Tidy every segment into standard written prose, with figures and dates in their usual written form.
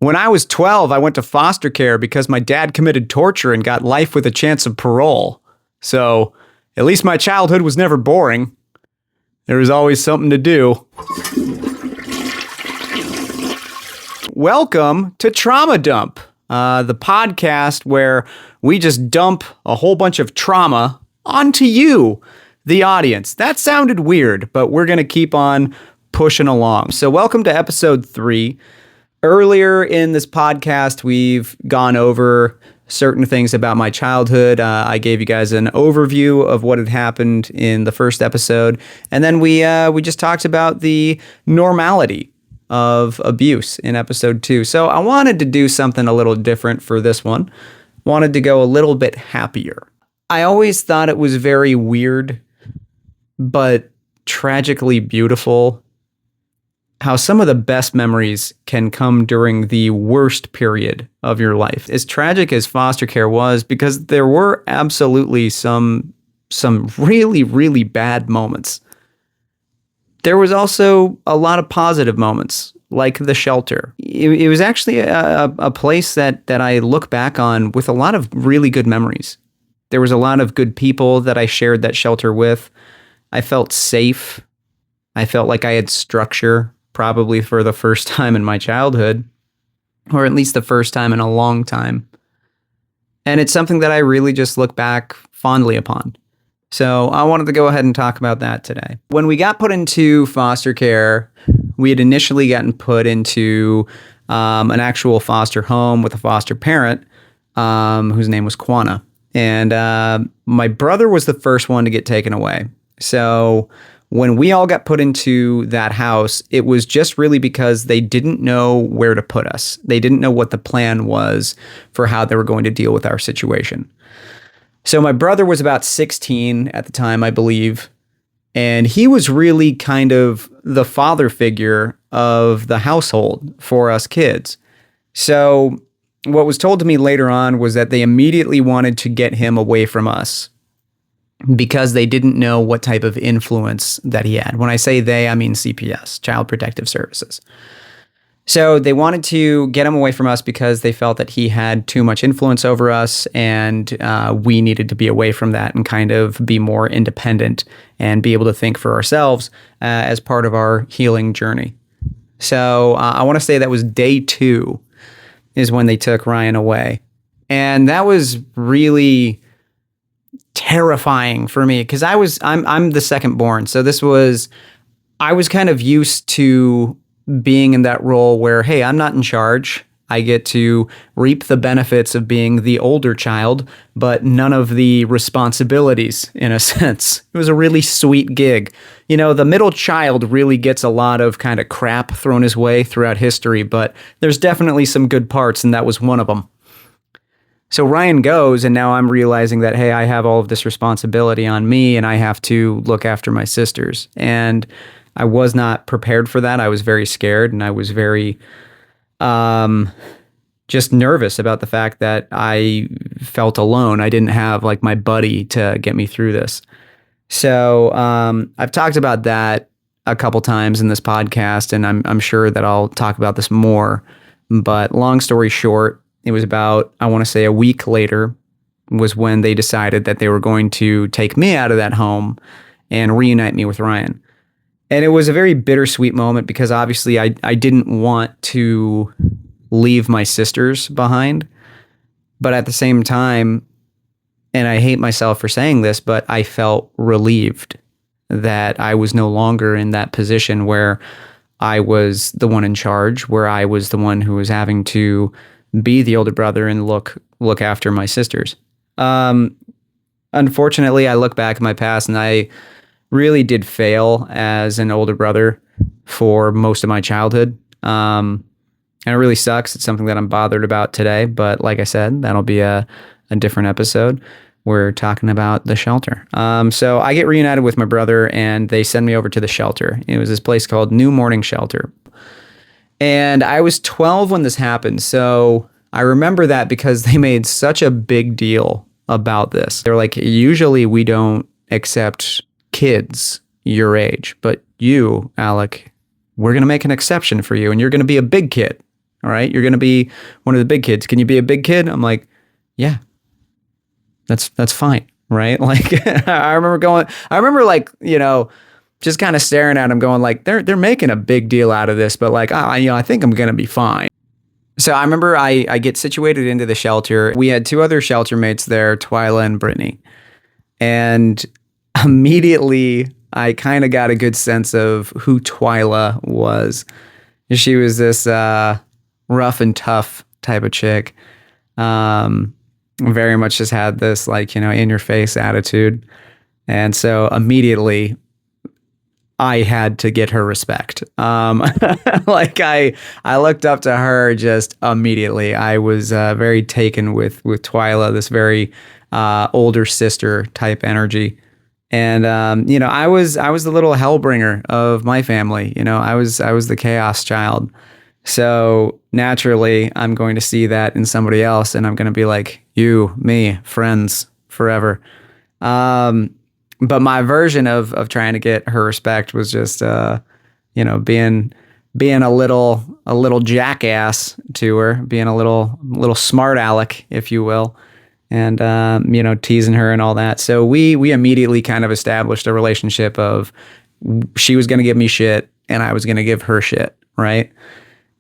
When I was 12, I went to foster care because my dad committed torture and got life with a chance of parole. So, at least my childhood was never boring. There was always something to do. Welcome to Trauma Dump, the podcast where we just dump a whole bunch of trauma onto you, the audience. That sounded weird, but we're going to keep on pushing along. So welcome to episode 3. Earlier in this podcast, we've gone over certain things about my childhood. I gave you guys an overview of what had happened in the first episode. And then we just talked about the normality of abuse in episode 2. So I wanted to do something a little different for this one. Wanted to go a little bit happier. I always thought it was very weird, but tragically beautiful, how some of the best memories can come during the worst period of your life. As tragic as foster care was, because there were absolutely some really, really bad moments, there was also a lot of positive moments, like the shelter. It was actually a place that I look back on with a lot of really good memories. There was a lot of good people that I shared that shelter with. I felt safe. I felt like I had structure, probably for the first time in my childhood, or at least the first time in a long time. And it's something that I really just look back fondly upon. So I wanted to go ahead and talk about that today. When we got put into foster care, we had initially gotten put into an actual foster home with a foster parent whose name was Kwana. And my brother was the first one to get taken away. So when we all got put into that house, it was just really because they didn't know where to put us. They didn't know what the plan was for how they were going to deal with our situation. So my brother was about 16 at the time, I believe, and he was really kind of the father figure of the household for us kids. So what was told to me later on was that they immediately wanted to get him away from us, because they didn't know what type of influence that he had. When I say they, I mean CPS, Child Protective Services. So they wanted to get him away from us because they felt that he had too much influence over us, and we needed to be away from that and kind of be more independent and be able to think for ourselves as part of our healing journey. So I want to say that was day 2 is when they took Ryan away. And that was really terrifying for me because I'm the second born. So I was kind of used to being in that role where, hey, I'm not in charge. I get to reap the benefits of being the older child, but none of the responsibilities, in a sense. It was a really sweet gig. You know, the middle child really gets a lot of kind of crap thrown his way throughout history, but there's definitely some good parts, and that was one of them. So Ryan goes, and now I'm realizing that, hey, I have all of this responsibility on me, and I have to look after my sisters. And I was not prepared for that. I was very scared, and I was very just nervous about the fact that I felt alone. I didn't have like my buddy to get me through this. So I've talked about that a couple times in this podcast, and I'm sure that I'll talk about this more. But long story short, it was about, I want to say a week later was when they decided that they were going to take me out of that home and reunite me with Ryan. And it was a very bittersweet moment because obviously I didn't want to leave my sisters behind. But at the same time, and I hate myself for saying this, but I felt relieved that I was no longer in that position where I was the one in charge, where I was the one who was having to be the older brother and look after my sisters. Unfortunately, I look back at my past and I really did fail as an older brother for most of my childhood. And it really sucks. It's something that I'm bothered about today. But like I said, that'll be a different episode. We're talking about the shelter. So I get reunited with my brother and they send me over to the shelter. It was this place called New Morning Shelter. And I was 12 when this happened. So I remember that because they made such a big deal about this. They're like, usually we don't accept kids your age, but you, Alec, we're going to make an exception for you and you're going to be a big kid. All right. You're going to be one of the big kids. Can you be a big kid? I'm like, yeah, that's fine. Right. Like I remember like, just kind of staring at him going like, they're making a big deal out of this, but like, I think I'm going to be fine. So I remember I get situated into the shelter. We had two other shelter mates there, Twyla and Brittany. And immediately I kind of got a good sense of who Twyla was. She was this rough and tough type of chick. Very much just had this like, in your face attitude. And so immediately I had to get her respect. Like I looked up to her just immediately. I was very taken with Twyla, this very older sister type energy. And I was the little hellbringer of my family. I was the chaos child. So naturally, I'm going to see that in somebody else, and I'm going to be like, you, me, friends forever. But my version of trying to get her respect was just, being a little jackass to her, being a little smart aleck, if you will, and teasing her and all that. So we immediately kind of established a relationship of she was going to give me shit and I was going to give her shit, right?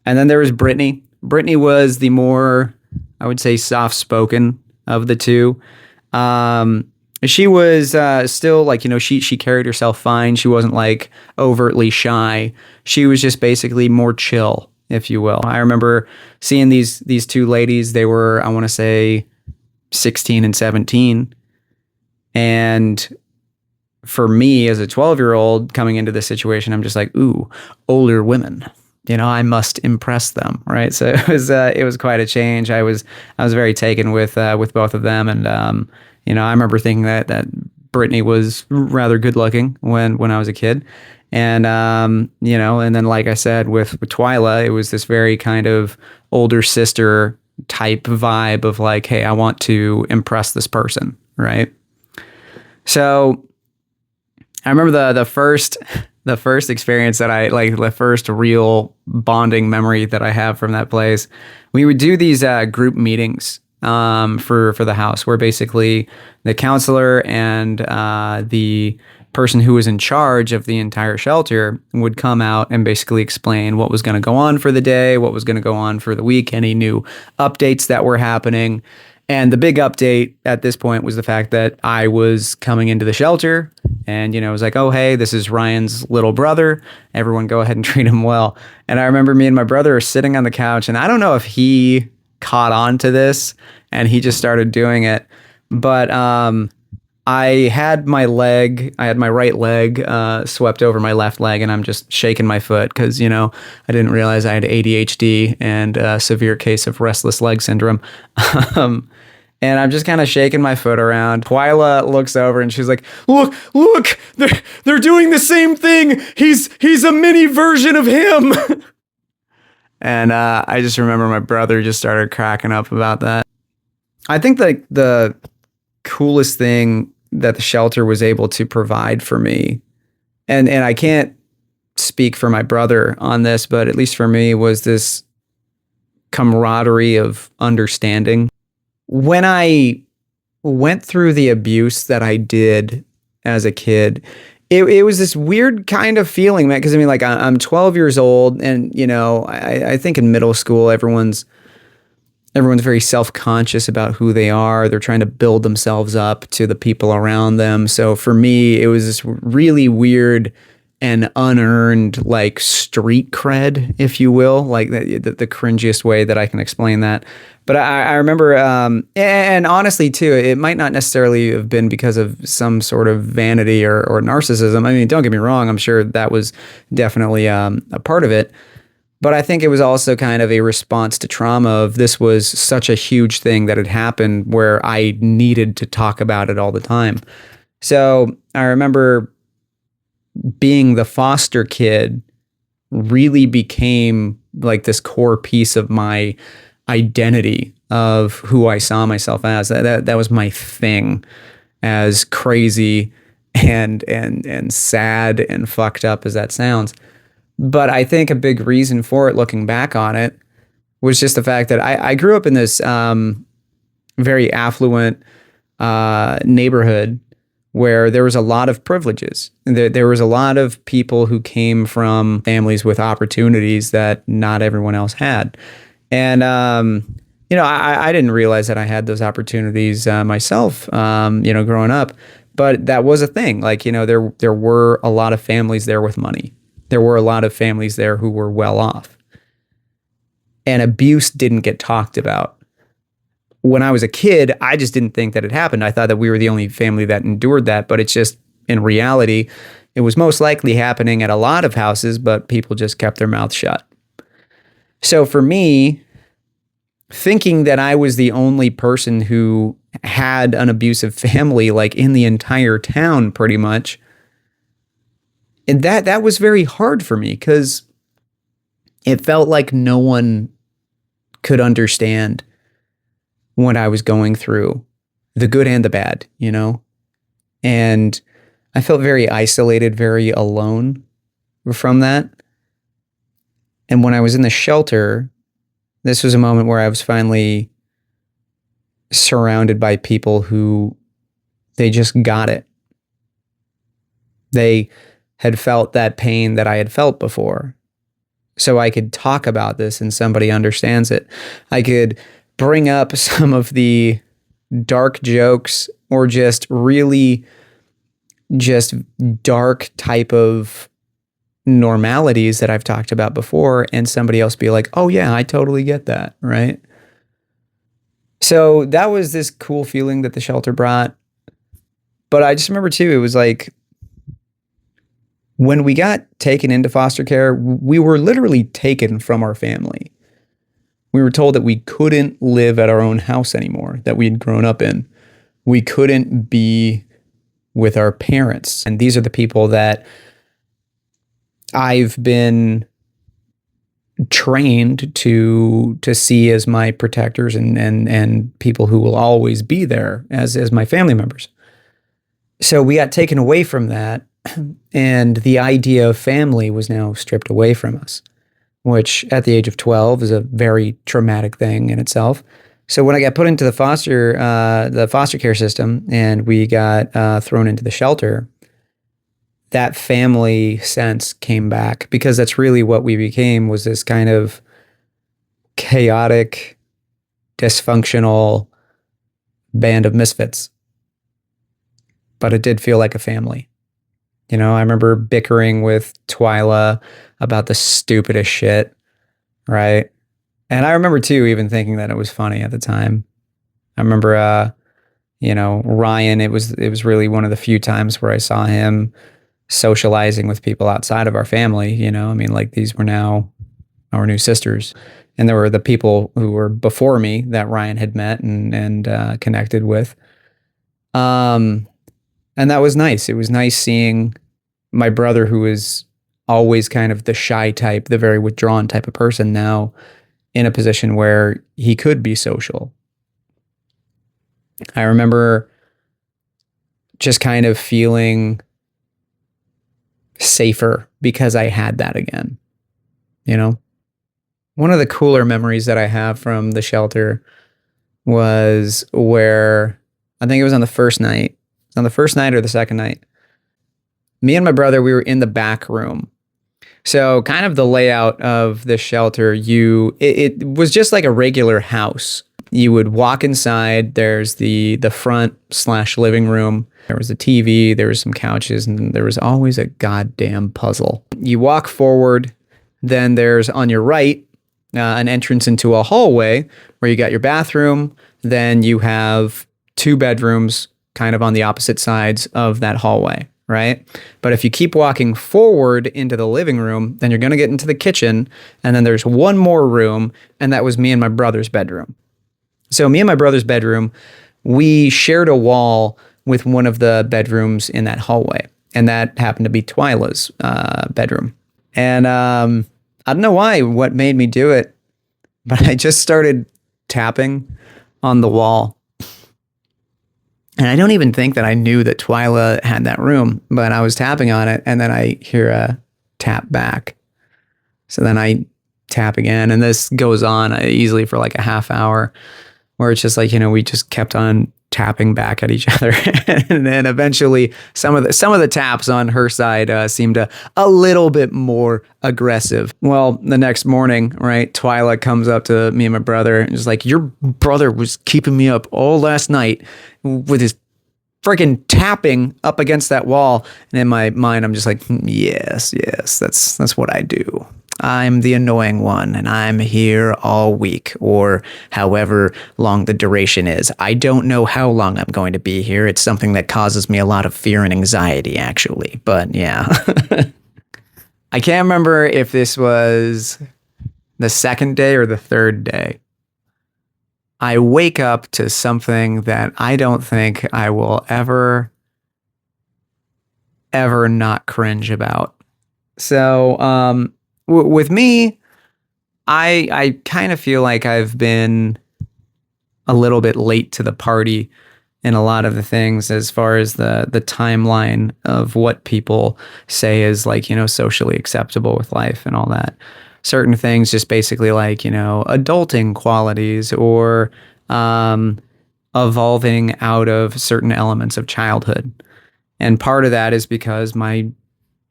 And then there was Brittany. Brittany was the more, I would say, soft-spoken of the two. She was still like, she carried herself fine. She wasn't like overtly shy. She was just basically more chill, if you will. I remember seeing these two ladies. They were, I want to say, 16 and 17. And for me as a 12-year-old coming into this situation, I'm just like, ooh, older women. I must impress them, right? So it was quite a change. I was very taken with both of them, and I remember thinking that Brittany was rather good looking when I was a kid, and and then like I said with Twyla, it was this very kind of older sister type vibe of like, hey, I want to impress this person, right? So I remember the first experience that I like, the first real bonding memory that I have from that place. We would do these group meetings for the house, where basically the counselor and the person who was in charge of the entire shelter would come out and basically explain what was going to go on for the day, what was going to go on for the week, any new updates that were happening. And the big update at this point was the fact that I was coming into the shelter, and, it was like, oh, hey, this is Ryan's little brother. Everyone go ahead and treat him well. And I remember me and my brother are sitting on the couch, and I don't know if he caught on to this and he just started doing it. But I had my right leg swept over my left leg, and I'm just shaking my foot because, I didn't realize I had ADHD and a severe case of restless leg syndrome. And I'm just kind of shaking my foot around. Twyla looks over and she's like, look, they're doing the same thing. He's a mini version of him. And I just remember my brother just started cracking up about that. I think like the coolest thing that the shelter was able to provide for me, and I can't speak for my brother on this, but at least for me, was this camaraderie of understanding. When I went through the abuse that I did as a kid, it was this weird kind of feeling, man. Because like I'm 12 years old, and I think in middle school everyone's very self-conscious about who they are. They're trying to build themselves up to the people around them. So for me, it was this really weird and unearned like street cred, if you will, like the cringiest way that I can explain that. But I remember, and honestly too, it might not necessarily have been because of some sort of vanity or narcissism. I mean, don't get me wrong, I'm sure that was definitely a part of it. But I think it was also kind of a response to trauma of this was such a huge thing that had happened where I needed to talk about it all the time. So I remember being the foster kid really became like this core piece of my identity of who I saw myself as. That was my thing, as crazy and sad and fucked up as that sounds. But I think a big reason for it, looking back on it, was just the fact that I grew up in this very affluent neighborhood where there was a lot of privileges. There was a lot of people who came from families with opportunities that not everyone else had. And, I didn't realize that I had those opportunities myself, growing up. But that was a thing. Like, there were a lot of families there with money. There were a lot of families there who were well off. And abuse didn't get talked about. When I was a kid, I just didn't think that it happened. I thought that we were the only family that endured that, but it's just, in reality, it was most likely happening at a lot of houses, but people just kept their mouth shut. So for me, thinking that I was the only person who had an abusive family, like in the entire town, pretty much, and that was very hard for me because it felt like no one could understand what I was going through, the good and the bad, and I felt very isolated, very alone from that. And when I was in the shelter, this was a moment where I was finally surrounded by people who, they just got it. They had felt that pain that I had felt before. So I could talk about this and somebody understands it. I could bring up some of the dark jokes or just really just dark type of normalities that I've talked about before, and somebody else be like, oh yeah, I totally get that, right? So that was this cool feeling that the shelter brought. But I just remember too, it was like, when we got taken into foster care, we were literally taken from our family. We were told that we couldn't live at our own house anymore that we had grown up in. We couldn't be with our parents. And these are the people that I've been trained to see as my protectors and people who will always be there as my family members. So we got taken away from that, and the idea of family was now stripped away from us, which at the age of 12 is a very traumatic thing in itself. So when I got put into the foster care system and we got thrown into the shelter, that family sense came back, because that's really what we became, was this kind of chaotic, dysfunctional band of misfits. But it did feel like a family. I remember bickering with Twyla about the stupidest shit, right? And I remember too, even thinking that it was funny at the time. I remember, Ryan, it was really one of the few times where I saw him socializing with people outside of our family, like these were now our new sisters. And there were the people who were before me that Ryan had met and connected with. And that was nice. It was nice seeing my brother, who was always kind of the shy type, the very withdrawn type of person, now in a position where he could be social. I remember just kind of feeling safer because I had that again. One of the cooler memories that I have from the shelter was where, I think it was on the first night or the second night, me and my brother, we were in the back room. So kind of the layout of the shelter, it was just like a regular house. You would walk inside, there's the front/living room. There was a TV, there was some couches, and there was always a goddamn puzzle. You walk forward, then there's on your right, an entrance into a hallway where you got your bathroom. Then you have 2 bedrooms kind of on the opposite sides of that hallway, right? But if you keep walking forward into the living room, then you're going to get into the kitchen, and then there's one more room, and that was me and my brother's bedroom. So me and my brother's bedroom, we shared a wall with one of the bedrooms in that hallway, and that happened to be Twyla's bedroom. And I don't know what made me do it, but I just started tapping on the wall. And I don't even think that I knew that Twyla had that room, but I was tapping on it, and then I hear a tap back. So then I tap again. And this goes on easily for like a half hour, where it's just like, we just kept on tapping back at each other. And then eventually some of the taps on her side seemed a little bit more aggressive. Well, the next morning, right, Twyla comes up to me and my brother and is like, your brother was keeping me up all last night with his freaking tapping up against that wall. And in my mind, I'm just like, yes, that's what I do. I'm the annoying one, and I'm here all week, or however long the duration is. I don't know how long I'm going to be here. It's something that causes me a lot of fear and anxiety, actually. But yeah. I can't remember if this was the second day or the third day. I wake up to something that I don't think I will ever not cringe about. So, with me, I kind of feel like I've been a little bit late to the party in a lot of the things, as far as the timeline of what people say is like, socially acceptable with life and all that. Certain things just basically like, adulting qualities, or evolving out of certain elements of childhood. And part of that is because my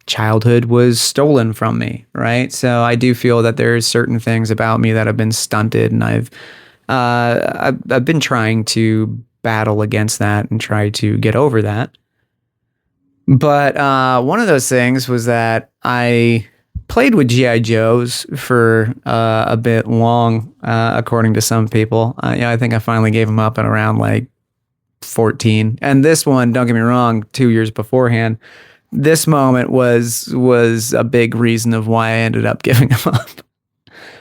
childhood was stolen from me, right? So I do feel that there's certain things about me that have been stunted, and I've been trying to battle against that and try to get over that. But one of those things was that I played with G.I. Joes for a bit long, according to some people. I think I finally gave them up at around like 14. And this one, don't get me wrong, 2 years beforehand, this moment was a big reason of why I ended up giving them up.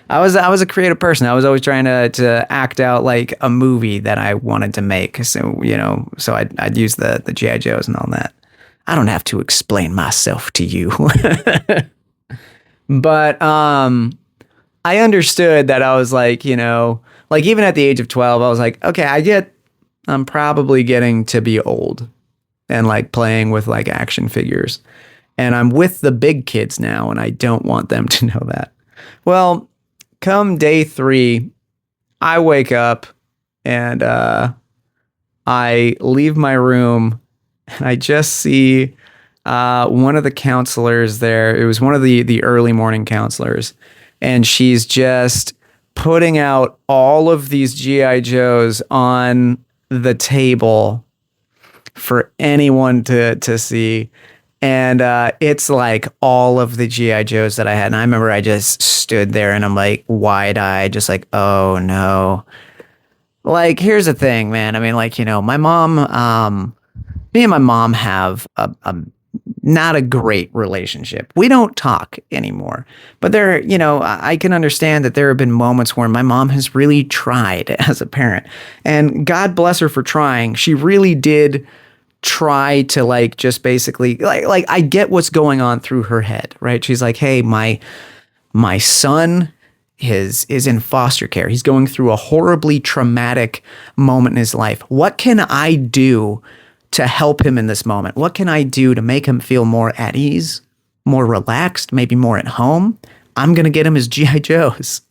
I was a creative person. I was always trying to act out like a movie that I wanted to make. So, so I'd use the G.I. Joes and all that. I don't have to explain myself to you. But I understood that I was like, like even at the age of 12, I was like, okay, I'm probably getting to be old and like playing with like action figures. And I'm with the big kids now, and I don't want them to know that. Well, come day 3, I wake up and I leave my room, and I just see one of the counselors there. It was one of the early morning counselors, and she's just putting out all of these G.I. Joes on the table for anyone to see. And it's like all of the G.I. Joes that I had. And I remember I just stood there and I'm like wide-eyed, just like, oh no. Like, here's the thing, man. I mean, like, my mom, me and my mom have a not a great relationship. We don't talk anymore. But there, I can understand that there have been moments where my mom has really tried as a parent. And God bless her for trying. She really did try to like just basically like I get what's going on through her head, right? She's like, hey, my son is in foster care. He's going through a horribly traumatic moment in his life. What can I do to help him in this moment? What can I do to make him feel more at ease, more relaxed, maybe more at home? I'm going to get him his G.I. Joes.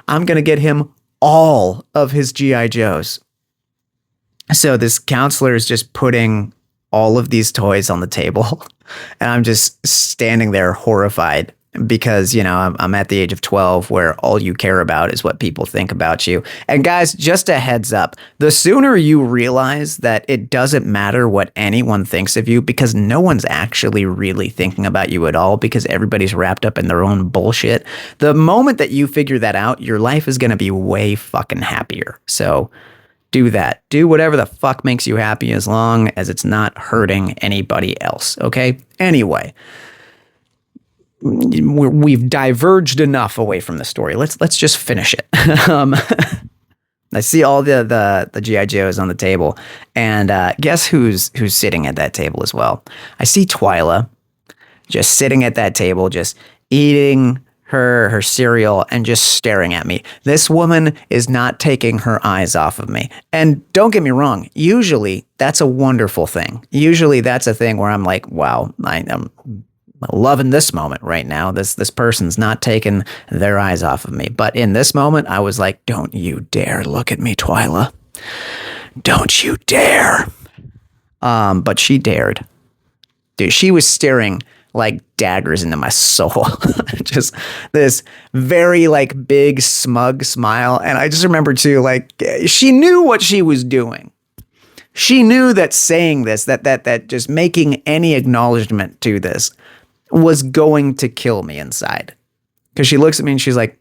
I'm going to get him all of his G.I. Joes. So this counselor is just putting all of these toys on the table, and I'm just standing there horrified because, I'm at the age of 12 where all you care about is what people think about you. And guys, just a heads up, the sooner you realize that it doesn't matter what anyone thinks of you, because no one's actually really thinking about you at all, because everybody's wrapped up in their own bullshit. The moment that you figure that out, your life is going to be way fucking happier. So do that. Do whatever the fuck makes you happy, as long as it's not hurting anybody else. Okay? Anyway, we've diverged enough away from the story. Let's just finish it. I see all the G.I. Joes on the table, and guess who's sitting at that table as well? I see Twyla just sitting at that table, just eating her cereal and just staring at me. This woman is not taking her eyes off of me. And don't get me wrong, usually that's a wonderful thing. Usually that's a thing where I'm like, wow, I'm loving this moment right now. This person's not taking their eyes off of me. But in this moment, I was like, don't you dare look at me, Twyla. Don't you dare. But she dared. Dude, she was staring like daggers into my soul. Just this very like big smug smile. And I just remember too, like, she knew what she was doing. She knew that saying this, that just making any acknowledgement to this was going to kill me inside. Because she looks at me and she's like,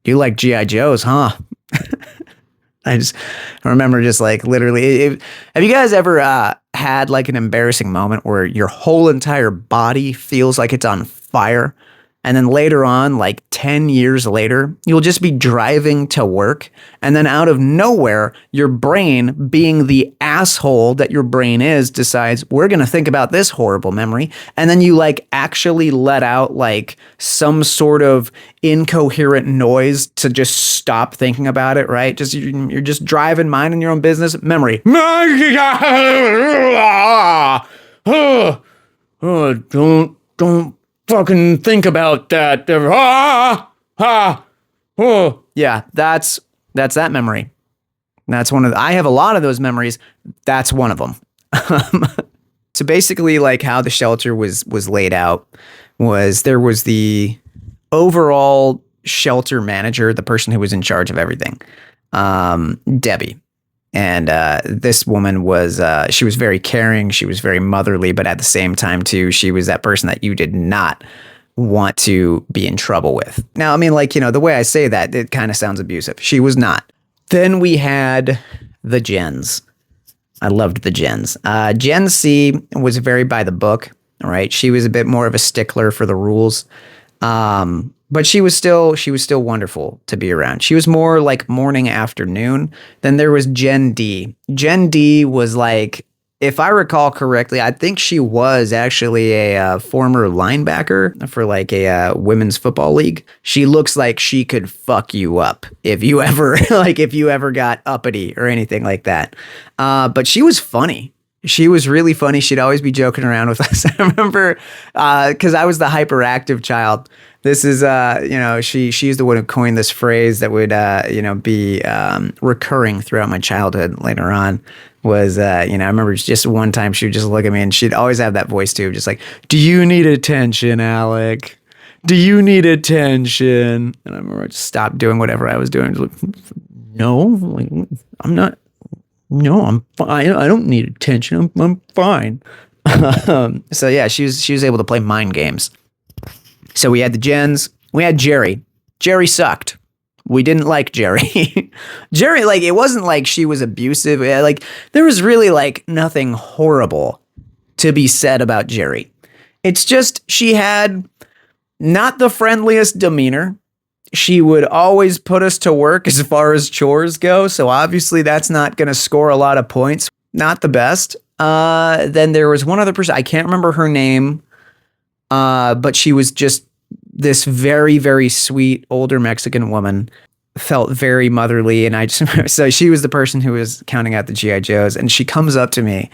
you like G.I. Joes, huh? I remember just like literally, have you guys ever had like an embarrassing moment where your whole entire body feels like it's on fire? And then later on, like 10 years later, you'll just be driving to work. And then out of nowhere, your brain, being the asshole that your brain is, decides we're going to think about this horrible memory. And then you like actually let out like some sort of incoherent noise to just stop thinking about it, right? Just you're just driving, minding your own business. Memory. Don't fucking think about that. Yeah, that's that memory. That's one of I have a lot of those memories. That's one of them. So basically, like how the shelter was laid out was there was the overall shelter manager, the person who was in charge of everything, Debbie. And this woman was, she was very caring. She was very motherly, but at the same time, too, she was that person that you did not want to be in trouble with. Now, I mean, like, the way I say that, it kind of sounds abusive. She was not. Then we had the Jens. I loved the Jens. Gen C was very by the book, right? She was a bit more of a stickler for the rules. But she was still wonderful to be around. She was more like morning, afternoon. Then there was Gen D. Gen D was like, if I recall correctly, I think she was actually a former linebacker for like a women's football league. She looks like she could fuck you up if you ever got uppity or anything like that. But she was funny. She was really funny. She'd always be joking around with us. I remember because I was the hyperactive child. This is, she's the one who coined this phrase that would, be recurring throughout my childhood later on was, I remember just one time she would just look at me and she'd always have that voice too, just like, do you need attention, Alec? Do you need attention? And I remember I just stopped doing whatever I was doing. Like, no, I'm not. No, I'm fine. I don't need attention. I'm fine. So yeah, she was able to play mind games. So we had the Jens. We had Jerry. Jerry sucked. We didn't like Jerry. Jerry, like, it wasn't like she was abusive. Like, there was really like nothing horrible to be said about Jerry. It's just she had not the friendliest demeanor. She would always put us to work as far as chores go. So obviously that's not going to score a lot of points. Not the best. Then there was one other person. I can't remember her name. But she was just this very, very sweet older Mexican woman, felt very motherly. And I just, so she was the person who was counting out the G.I. Joes, and she comes up to me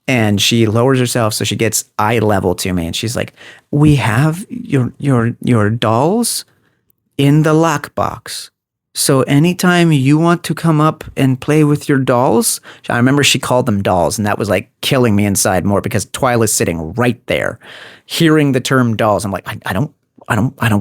and she lowers herself so she gets eye level to me. And she's like, we have your dolls in the lockbox. So anytime you want to come up and play with your dolls, I remember she called them dolls, and that was like killing me inside more because Twyla's sitting right there, hearing the term dolls. I'm like, I don't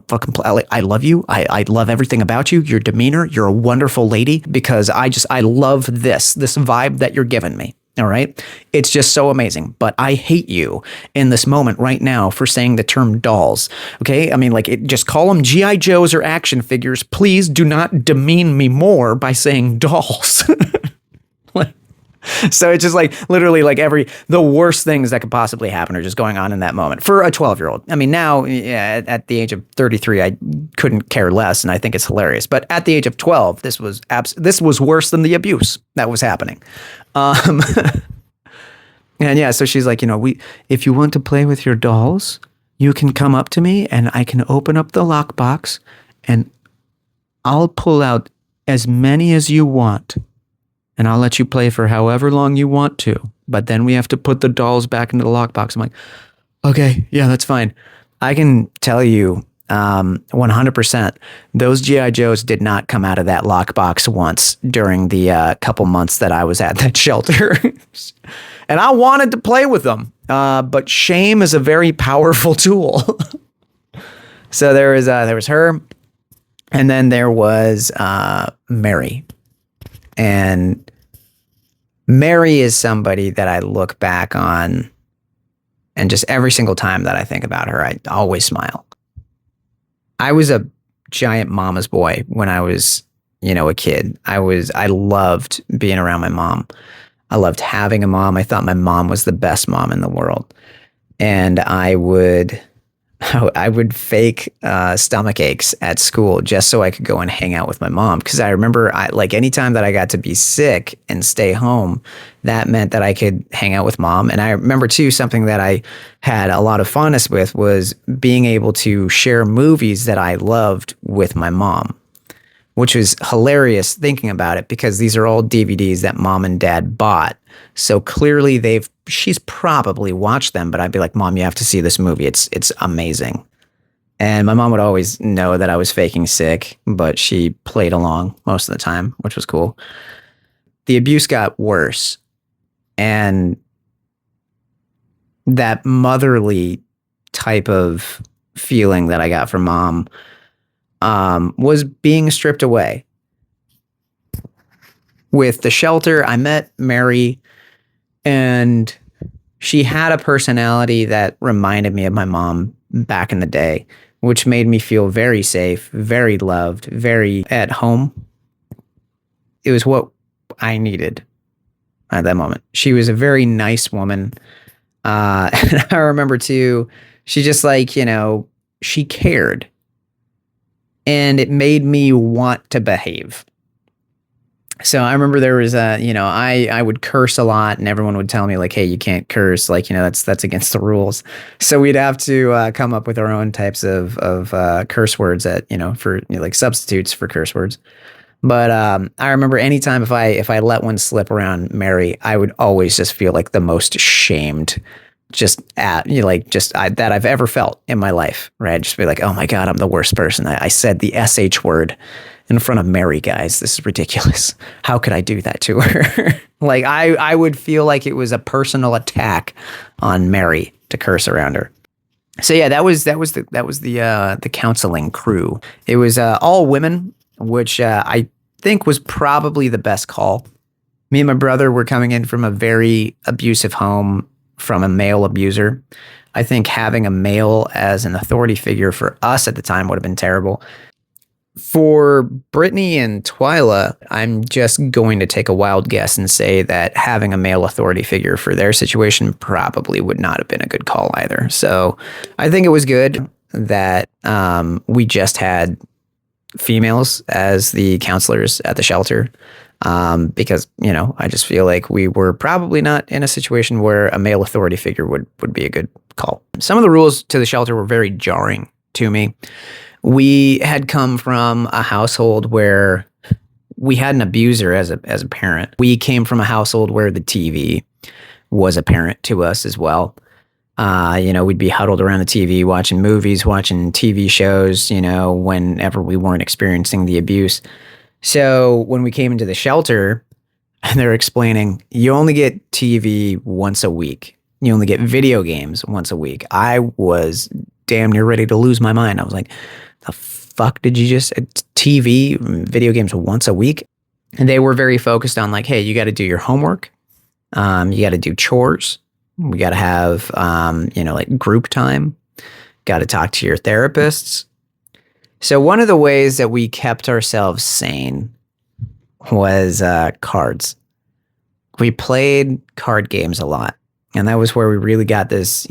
fucking play. I love you. I love everything about you. Your demeanor. You're a wonderful lady because I love this vibe that you're giving me. All right. It's just so amazing. But I hate you in this moment right now for saying the term dolls. OK, I mean, like, just call them G.I. Joes or action figures. Please do not demean me more by saying dolls. So it's just like literally like the worst things that could possibly happen are just going on in that moment for a 12-year-old. I mean, now at the age of 33, I couldn't care less. And I think it's hilarious. But at the age of 12, this was worse than the abuse that was happening. And yeah, so she's like, if you want to play with your dolls, you can come up to me and I can open up the lockbox and I'll pull out as many as you want. And I'll let you play for however long you want to. But then we have to put the dolls back into the lockbox. I'm like, Okay, yeah, that's fine. I can tell you 100% those GI Joes did not come out of that lockbox once during the couple months that I was at that shelter. And I wanted to play with them, but shame is a very powerful tool. So there was her, and then there was Mary. And Mary is somebody that I look back on, and just every single time that I think about her, I always smile. I was a giant mama's boy when I was, a kid. I loved being around my mom. I loved having a mom. I thought my mom was the best mom in the world. And I would fake stomach aches at school just so I could go and hang out with my mom. Because I remember, anytime that I got to be sick and stay home, that meant that I could hang out with mom. And I remember too, something that I had a lot of fondness with was being able to share movies that I loved with my mom, which was hilarious thinking about it because these are all DVDs that mom and dad bought. So clearly she's probably watched them, but I'd be like, Mom, you have to see this movie. It's amazing. And my mom would always know that I was faking sick, but she played along most of the time, which was cool. The abuse got worse. And that motherly type of feeling that I got from mom was being stripped away. With the shelter, I met Mary, and she had a personality that reminded me of my mom back in the day, which made me feel very safe, very loved, very at home. It was what I needed at that moment. She was a very nice woman. And I remember too, she just she cared. And it made me want to behave. So I remember there was I would curse a lot, and everyone would tell me hey, you can't curse, that's against the rules. So we'd have to come up with our own types of curse words for substitutes for curse words. But I remember anytime if I let one slip around Mary, I would always just feel like the most ashamed that I've ever felt in my life, right? I'd just be like, oh my God, I'm the worst person. I said the SH word in front of Mary, guys. This is ridiculous. How could I do that to her? I would feel like it was a personal attack on Mary to curse around her. So yeah, that was the counseling crew. It was all women, which I think was probably the best call. Me and my brother were coming in from a very abusive home from a male abuser. I think having a male as an authority figure for us at the time would have been terrible. For Brittany and Twyla, I'm just going to take a wild guess and say that having a male authority figure for their situation probably would not have been a good call either. So I think it was good that we just had females as the counselors at the shelter. Because, I just feel like we were probably not in a situation where a male authority figure would be a good call. Some of the rules to the shelter were very jarring to me. We had come from a household where we had an abuser as a parent. We came from a household where the TV was a parent to us as well. We'd be huddled around the TV, watching movies, watching TV shows, whenever we weren't experiencing the abuse. So when we came into the shelter and they're explaining, you only get TV once a week. You only get video games once a week. I was damn near ready to lose my mind. I was like, the fuck did you just TV, video games once a week? And they were very focused on hey, you got to do your homework. You got to do chores. We got to have, group time. Got to talk to your therapists. So one of the ways that we kept ourselves sane was cards. We played card games a lot. And that was where we really got this,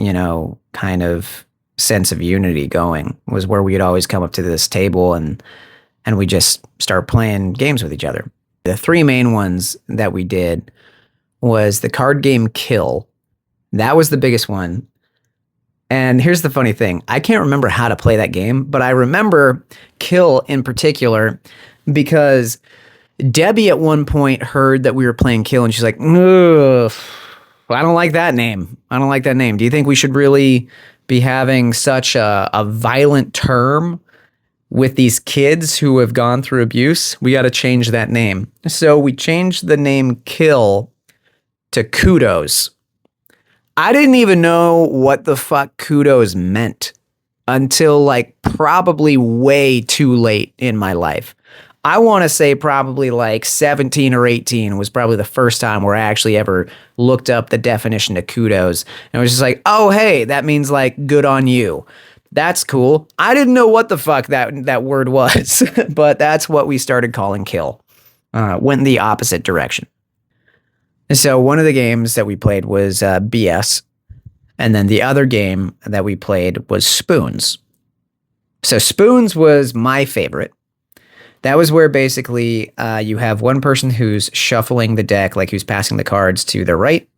kind of sense of unity going, was where we'd always come up to this table and we just start playing games with each other. The three main ones that we did was the card game Kill. That was the biggest one. And here's the funny thing. I can't remember how to play that game, but I remember Kill in particular because Debbie at one point heard that we were playing Kill and she's like, ugh, Well, I don't like that name. I don't like that name. Do you think we should really be having such a violent term with these kids who have gone through abuse? We got to change that name. So we changed the name Kill to Kudos. I didn't even know what the fuck kudos meant until like probably way too late in my life. I want to say probably like 17 or 18 was probably the first time where I actually ever looked up the definition of kudos. And it was just like, oh, hey, that means like good on you. That's cool. I didn't know what the fuck that word was, but that's what we started calling Kill. Went in the opposite direction. And so one of the games that we played was BS. And then the other game that we played was Spoons. So Spoons was my favorite. That was where basically you have one person who's shuffling the deck, like who's passing the cards to their right,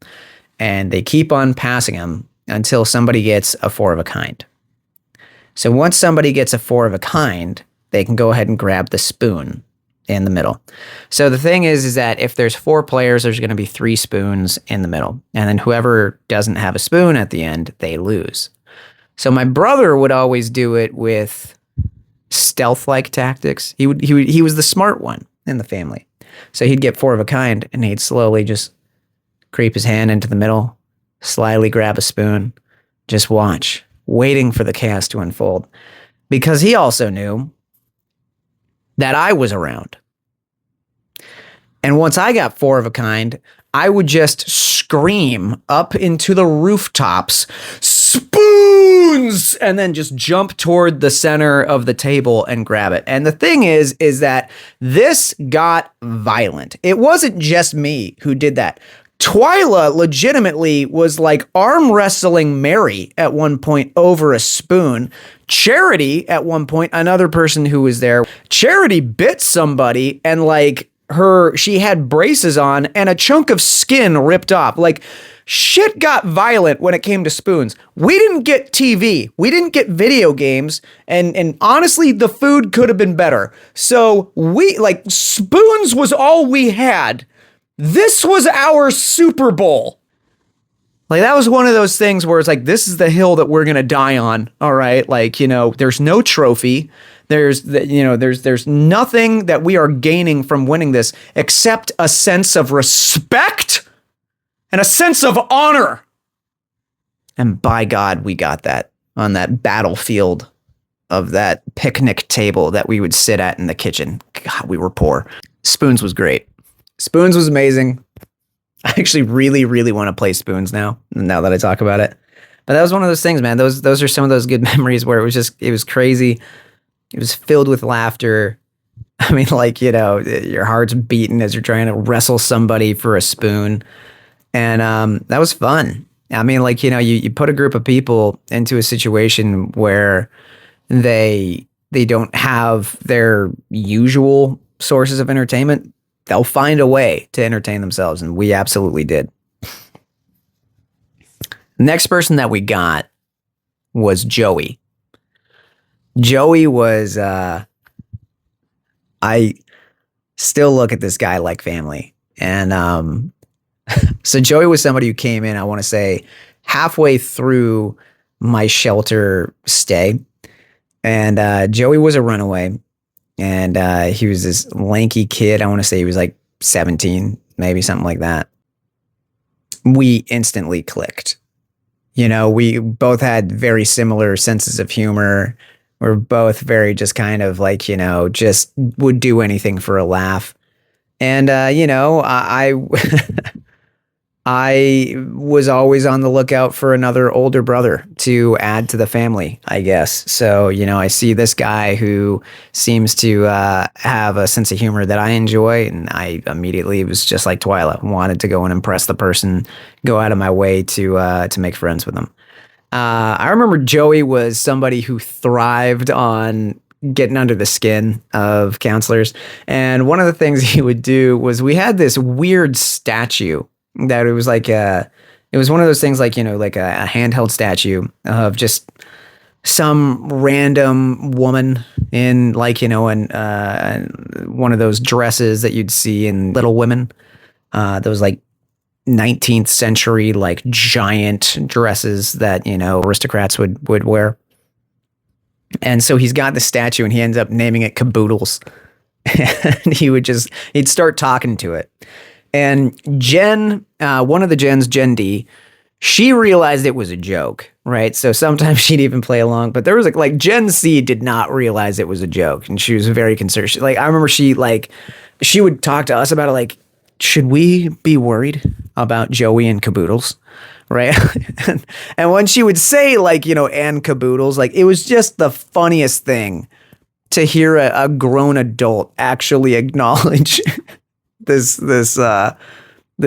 and they keep on passing them until somebody gets a four of a kind. So once somebody gets a four of a kind, they can go ahead and grab the spoon in the middle. So the thing is that if there's 4 players, there's going to be 3 spoons in the middle. And then whoever doesn't have a spoon at the end, they lose. So my brother would always do it with stealth-like tactics. He was the smart one in the family. So he'd get 4 of a kind and he'd slowly just creep his hand into the middle, slyly grab a spoon, just watch, waiting for the chaos to unfold. Because he also knew that I was around. And once I got 4 of a kind, I would just scream up into the rooftops, spoons, and then just jump toward the center of the table and grab it. And the thing is that this got violent. It wasn't just me who did that. Twyla legitimately was like arm wrestling Mary at one point over a spoon. Charity at one point, another person who was there, Charity bit somebody and like she had braces on and a chunk of skin ripped off. Like shit got violent when it came to spoons. We didn't get TV. We didn't get video games. And honestly, the food could have been better. So spoons was all we had. This was our Super Bowl. Like that was one of those things where it's like, this is the hill that we're going to die on. All right. Like, there's no trophy. There's nothing that we are gaining from winning this except a sense of respect and a sense of honor. And by God, we got that on that battlefield of that picnic table that we would sit at in the kitchen. God, we were poor. Spoons was great. Spoons was amazing. I actually really, really want to play Spoons now that I talk about it. But that was one of those things, man. Those are some of those good memories where it was crazy. It was filled with laughter. I mean, your heart's beating as you're trying to wrestle somebody for a spoon. And that was fun. I mean, you put a group of people into a situation where they don't have their usual sources of entertainment. They'll find a way to entertain themselves, and we absolutely did. Next person that we got was Joey. Joey was, I still look at this guy like family. And so Joey was somebody who came in, I want to say, halfway through my shelter stay. And Joey was a runaway. And he was this lanky kid. I want to say he was like 17, maybe something like that. We instantly clicked. We both had very similar senses of humor. We're both very just kind of just would do anything for a laugh. And, I was always on the lookout for another older brother to add to the family, I guess. So, I see this guy who seems to have a sense of humor that I enjoy. And I immediately was just like Twyla, wanted to go and impress the person, go out of my way to make friends with them. I remember Joey was somebody who thrived on getting under the skin of counselors. And one of the things he would do was we had this weird statue that it was it was one of those things like a handheld statue of just some random woman in one of those dresses that you'd see in Little Women, those 19th century, like giant dresses that, aristocrats would wear. And so he's got the statue and he ends up naming it Caboodles. And he'd start talking to it. And Jen, one of the Jens, Jen D, she realized it was a joke, right? So sometimes she'd even play along, but there was like Gen C did not realize it was a joke. And she was very concerned. I remember she would talk to us about it. Like, should we be worried about Joey and Caboodles? Right. and when she would say and Caboodles, it was just the funniest thing to hear a grown adult actually acknowledge this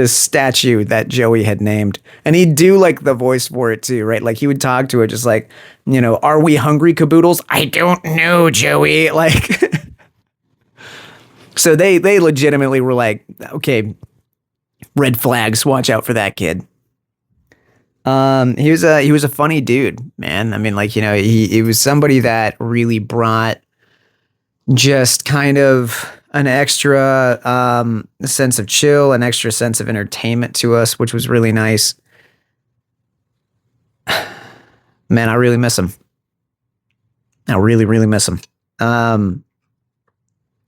statue that Joey had named. And he'd do the voice for it too, right? Like he would talk to it just are we hungry, Caboodles? I don't know, Joey. So they legitimately were like, okay, red flags, watch out for that kid. He was a funny dude, man. I mean, he was somebody that really brought just kind of an extra sense of chill, an extra sense of entertainment to us, which was really nice. Man, I really miss him. I really, really miss him.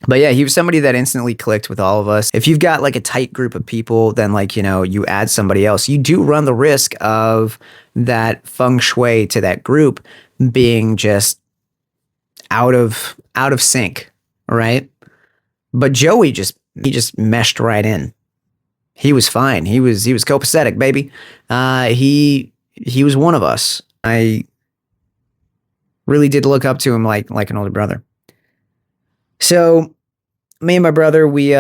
But yeah, he was somebody that instantly clicked with all of us. If you've got a tight group of people, then you add somebody else, you do run the risk of that feng shui to that group being just out of sync, right? But Joey he just meshed right in. He was fine. He was copacetic, baby. He was one of us. I really did look up to him like an older brother. So me and my brother, we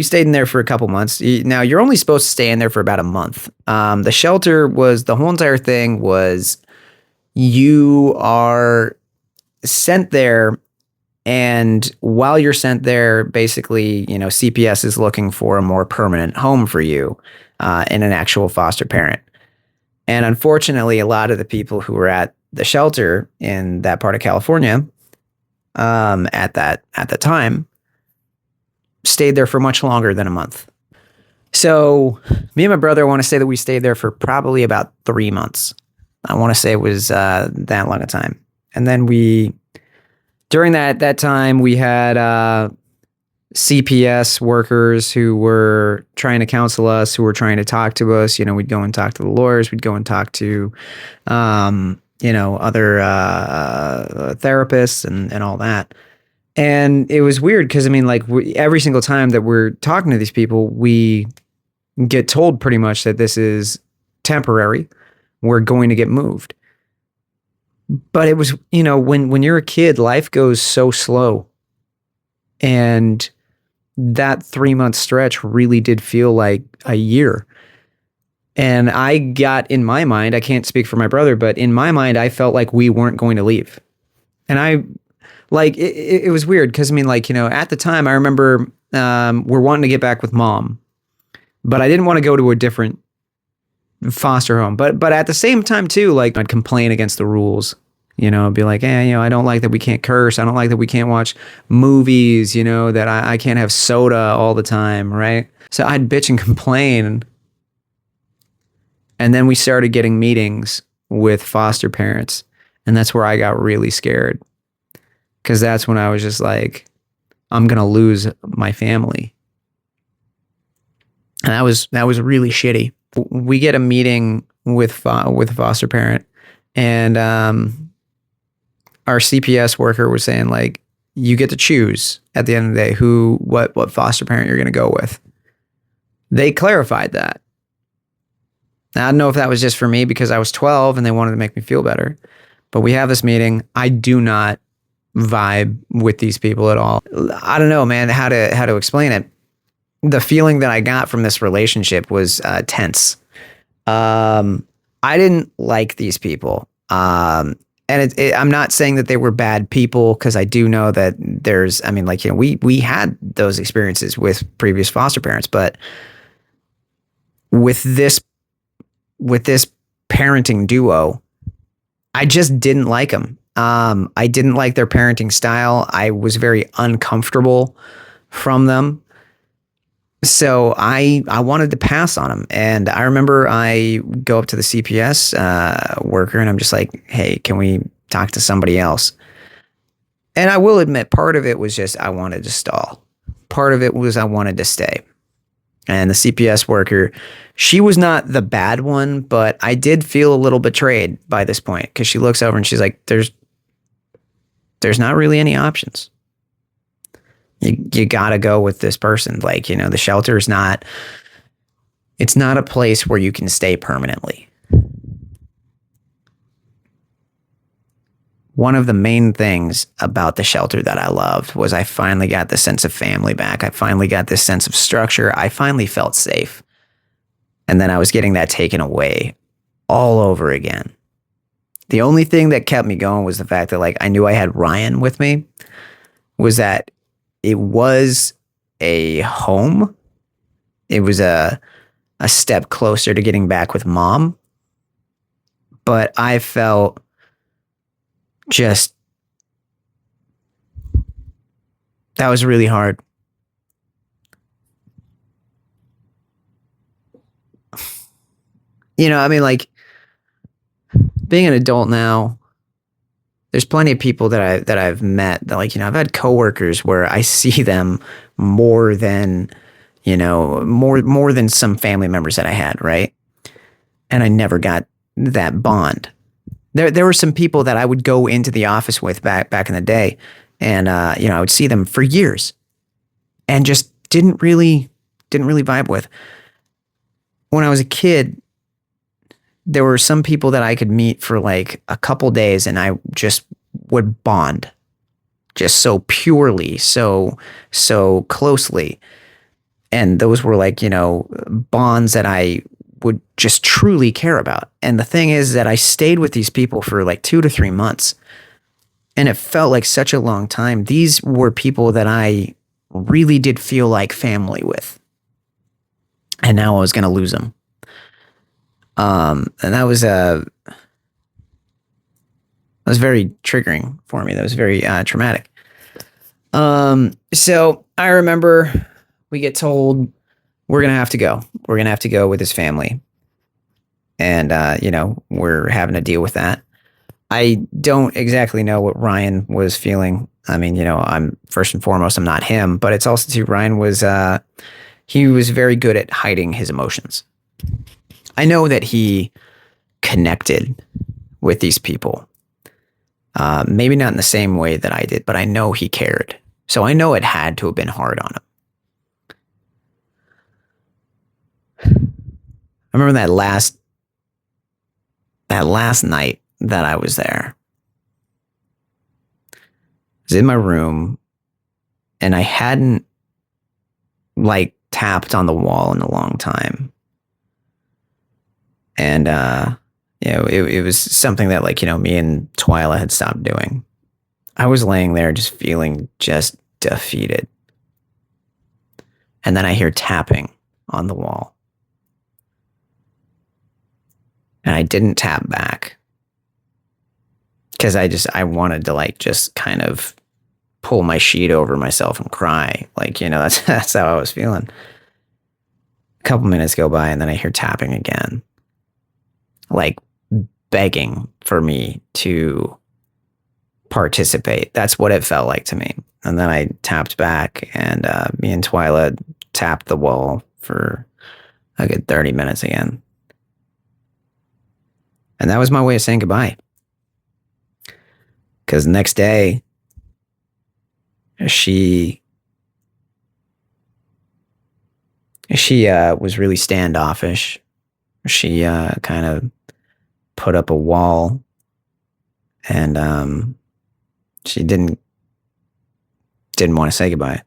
stayed in there for a couple months. Now you're only supposed to stay in there for about a month. The shelter the whole entire thing was you are sent there, and while you're sent there, basically, CPS is looking for a more permanent home for you in an actual foster parent. And unfortunately, a lot of the people who were at the shelter in that part of California at the time stayed there for much longer than a month. So me and my brother, I want to say that we stayed there for probably about 3 months. I want to say it was that long a time. And then during that time, we had CPS workers who were trying to counsel us, who were trying to talk to us. We'd go and talk to the lawyers. We'd go and talk to, other therapists and all that. And it was weird because, every single time that we're talking to these people, we get told pretty much that this is temporary. We're going to get moved. But it was, when you're a kid, life goes so slow. And that 3-month stretch really did feel like a year. And I got in my mind, I can't speak for my brother, but in my mind, I felt like we weren't going to leave. And it was weird because, at the time, I remember we're wanting to get back with mom, but I didn't want to go to a different foster home. But at the same time, too, I'd complain against the rules. I'd be like, I don't like that we can't curse. I don't like that we can't watch movies, that I can't have soda all the time, right? So I'd bitch and complain. And then we started getting meetings with foster parents. And that's where I got really scared. Because that's when I was just like, I'm going to lose my family. And that was really shitty. We get a meeting with a foster parent. And our CPS worker was saying, you get to choose at the end of the day what foster parent you're going to go with. They clarified that. Now, I don't know if that was just for me because I was 12 and they wanted to make me feel better. But we have this meeting. I do not vibe with these people at all. I don't know, man, how to explain it. The feeling that I got from this relationship was tense. I didn't like these people. And I'm not saying that they were bad people because I do know that we had those experiences with previous foster parents, but with this parenting duo, I just didn't like them. I didn't like their parenting style. I was very uncomfortable from them. So I wanted to pass on him, and I remember I go up to the CPS worker, and I'm just like, "Hey, can we talk to somebody else?" And I will admit, part of it was just I wanted to stall. Part of it was I wanted to stay. And the CPS worker, she was not the bad one, but I did feel a little betrayed by this point because she looks over and she's like, "There's not really any options. You gotta go with this person. Like, the shelter is not, it's not a place where you can stay permanently." One of the main things about the shelter that I loved was I finally got the sense of family back. I finally got this sense of structure. I finally felt safe. And then I was getting that taken away all over again. The only thing that kept me going was the fact that I knew I had Ryan with me, was that it was a home. It was a step closer to getting back with mom. But I felt just, that was really hard. Being an adult now, there's plenty of people that I've met that I've had coworkers where I see them more than, more than some family members that I had, right? And I never got that bond. There were some people that I would go into the office with back in the day, and I would see them for years and just didn't really vibe with. When I was a kid, there were some people that I could meet for a couple days and I just would bond just so purely, so closely. And those were bonds that I would just truly care about. And the thing is that I stayed with these people for 2 to 3 months, and it felt like such a long time. These were people that I really did feel like family with. And now I was going to lose them. And that was very triggering for me. That was very traumatic. So I remember we get told we're going to have to go. We're going to have to go with his family. And, we're having to deal with that. I don't exactly know what Ryan was feeling. I mean, I'm first and foremost, I'm not him, but it's also too, Ryan was, he was very good at hiding his emotions. I know that he connected with these people. Maybe not in the same way that I did, but I know he cared. So I know it had to have been hard on him. I remember that last night that I was there. I was in my room and I hadn't tapped on the wall in a long time. And, it was something that me and Twyla had stopped doing. I was laying there just feeling just defeated. And then I hear tapping on the wall. And I didn't tap back because I wanted to just kind of pull my sheet over myself and cry. That's how I was feeling. A couple minutes go by and then I hear tapping again. Begging for me to participate. That's what it felt like to me. And then I tapped back, and me and Twyla tapped the wall for a good 30 minutes again. And that was my way of saying goodbye. Because the next day, she was really standoffish. She kind of put up a wall, and she didn't want to say goodbye.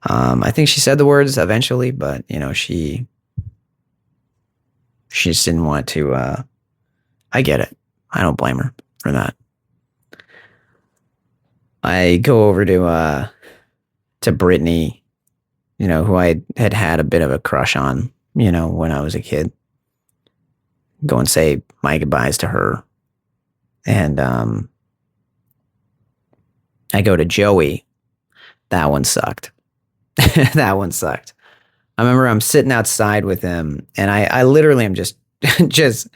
I think she said the words eventually, but she just didn't want to. I get it. I don't blame her for that. I go over to Brittany, who I had a bit of a crush on, when I was a kid. Go and say my goodbyes to her. And I go to Joey. That one sucked. That one sucked. I remember I'm sitting outside with him, and I literally am just just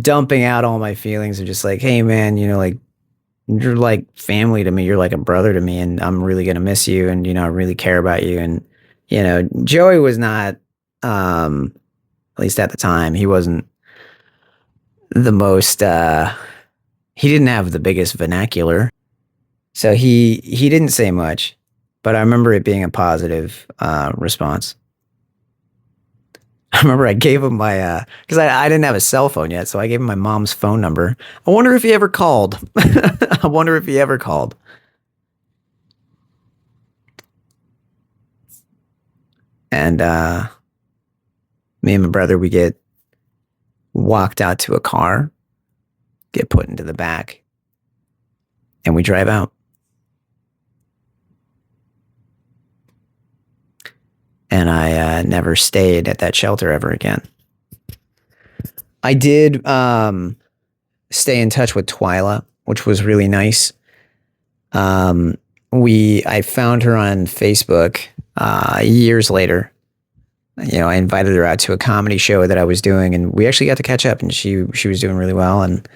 dumping out all my feelings of just like, hey man, like you're like family to me. You're like a brother to me, and I'm really gonna miss you, and I really care about you. And Joey was not, at least at the time, he wasn't the most. He didn't have the biggest vernacular, so he didn't say much. But I remember it being a positive response. I remember I gave him my, because I didn't have a cell phone yet, so I gave him my mom's phone number. I wonder if he ever called. I wonder if he ever called. And me and my brother, we get walked out to a car, get put into the back, and we drive out. And I never stayed at that shelter ever again. I did stay in touch with Twyla, which was really nice. I found her on Facebook years later. I invited her out to a comedy show that I was doing, and we actually got to catch up. And she was doing really well, and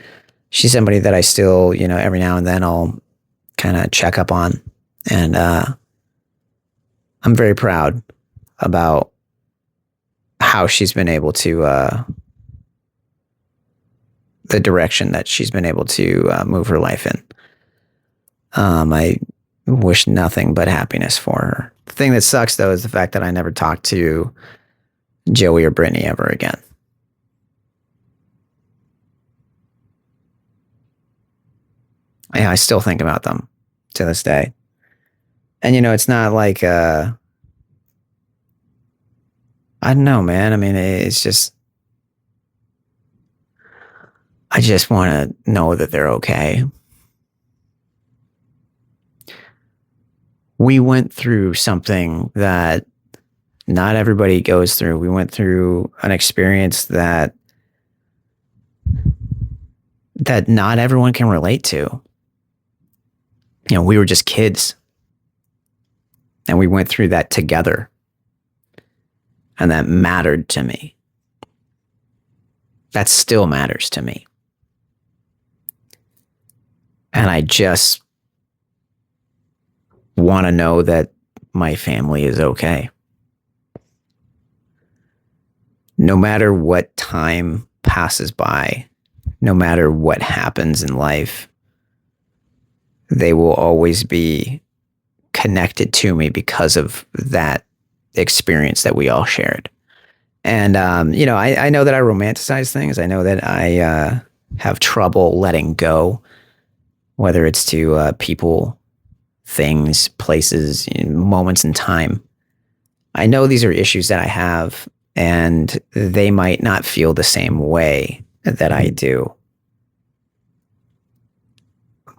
she's somebody that I still, every now and then I'll kind of check up on, and I'm very proud about how she's been able to the direction that she's been able to move her life in. I wish nothing but happiness for her. The thing that sucks though is the fact that I never talked to Joey or Brittany ever again. I still think about them to this day. And it's not like I don't know, man. I mean, it's just, I just want to know that they're okay. We went through something that not everybody goes through. We went through an experience that not everyone can relate to. We were just kids, and we went through that together. And that mattered to me. That still matters to me. And I just want to know that my family is okay. No matter what time passes by, no matter what happens in life, they will always be connected to me because of that experience that we all shared. And I know that I romanticize things. I know that I have trouble letting go, whether it's to people, things, places, moments in time. I know these are issues that I have, and they might not feel the same way that I do.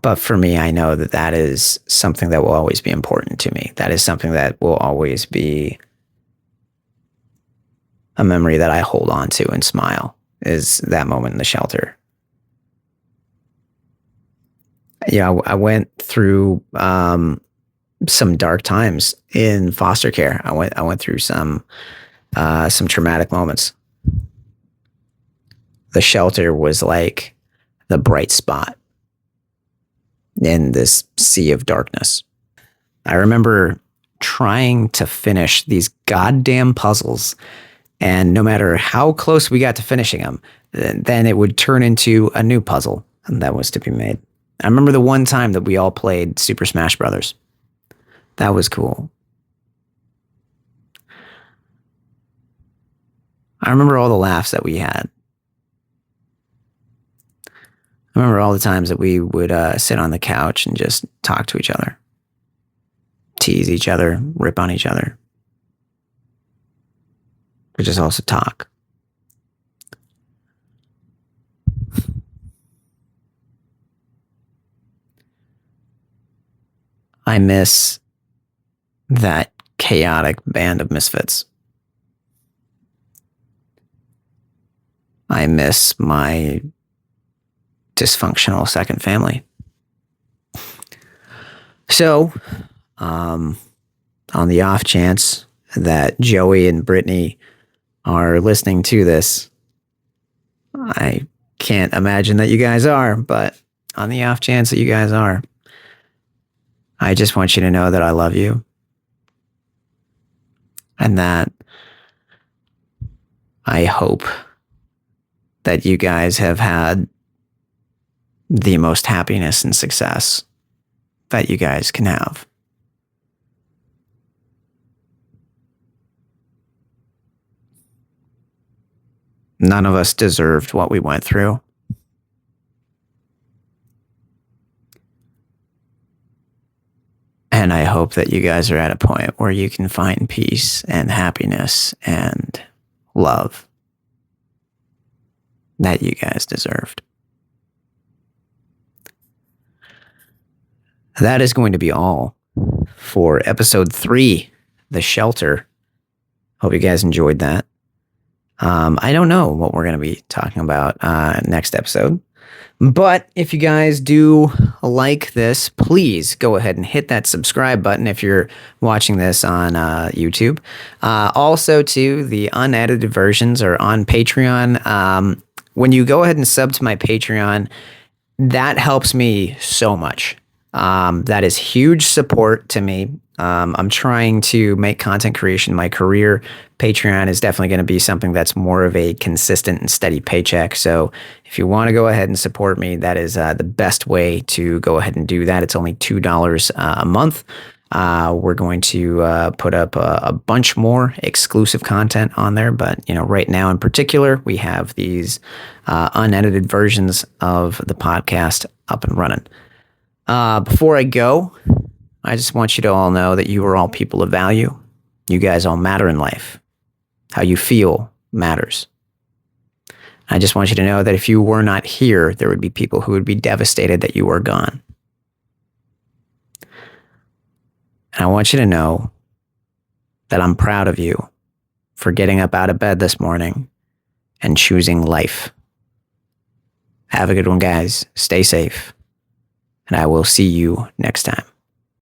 But for me, I know that that is something that will always be important to me. That is something that will always be a memory that I hold on to and smile, is that moment in the shelter. I went through some dark times in foster care. I went through some traumatic moments. The shelter was like the bright spot in this sea of darkness. I remember trying to finish these goddamn puzzles, and no matter how close we got to finishing them, then it would turn into a new puzzle, and that was to be made. I remember the one time that we all played Super Smash Brothers. That was cool. I remember all the laughs that we had. I remember all the times that we would sit on the couch and just talk to each other, tease each other, rip on each other, but just also talk. I miss that chaotic band of misfits. I miss my dysfunctional second family. So, on the off chance that Joey and Brittany are listening to this, I can't imagine that you guys are, but on the off chance that you guys are, I just want you to know that I love you and that I hope that you guys have had the most happiness and success that you guys can have. None of us deserved what we went through. And I hope that you guys are at a point where you can find peace and happiness and love that you guys deserved. That is going to be all for episode 3, The Shelter. Hope you guys enjoyed that. I don't know what we're going to be talking about next episode. But if you guys do like this, please go ahead and hit that subscribe button if you're watching this on YouTube. Also, too, the unedited versions are on Patreon. When you go ahead and sub to my Patreon, that helps me so much. That is huge support to me. I'm trying to make content creation my career. Patreon is definitely going to be something that's more of a consistent and steady paycheck. So if you want to go ahead and support me, that is the best way to go ahead and do that. It's only $2 a month. We're going to put up a bunch more exclusive content on there. But, right now in particular, we have these unedited versions of the podcast up and running. Before I go, I just want you to all know that you are all people of value. You guys all matter in life. How you feel matters. I just want you to know that if you were not here, there would be people who would be devastated that you were gone. And I want you to know that I'm proud of you for getting up out of bed this morning and choosing life. Have a good one, guys. Stay safe. And I will see you next time.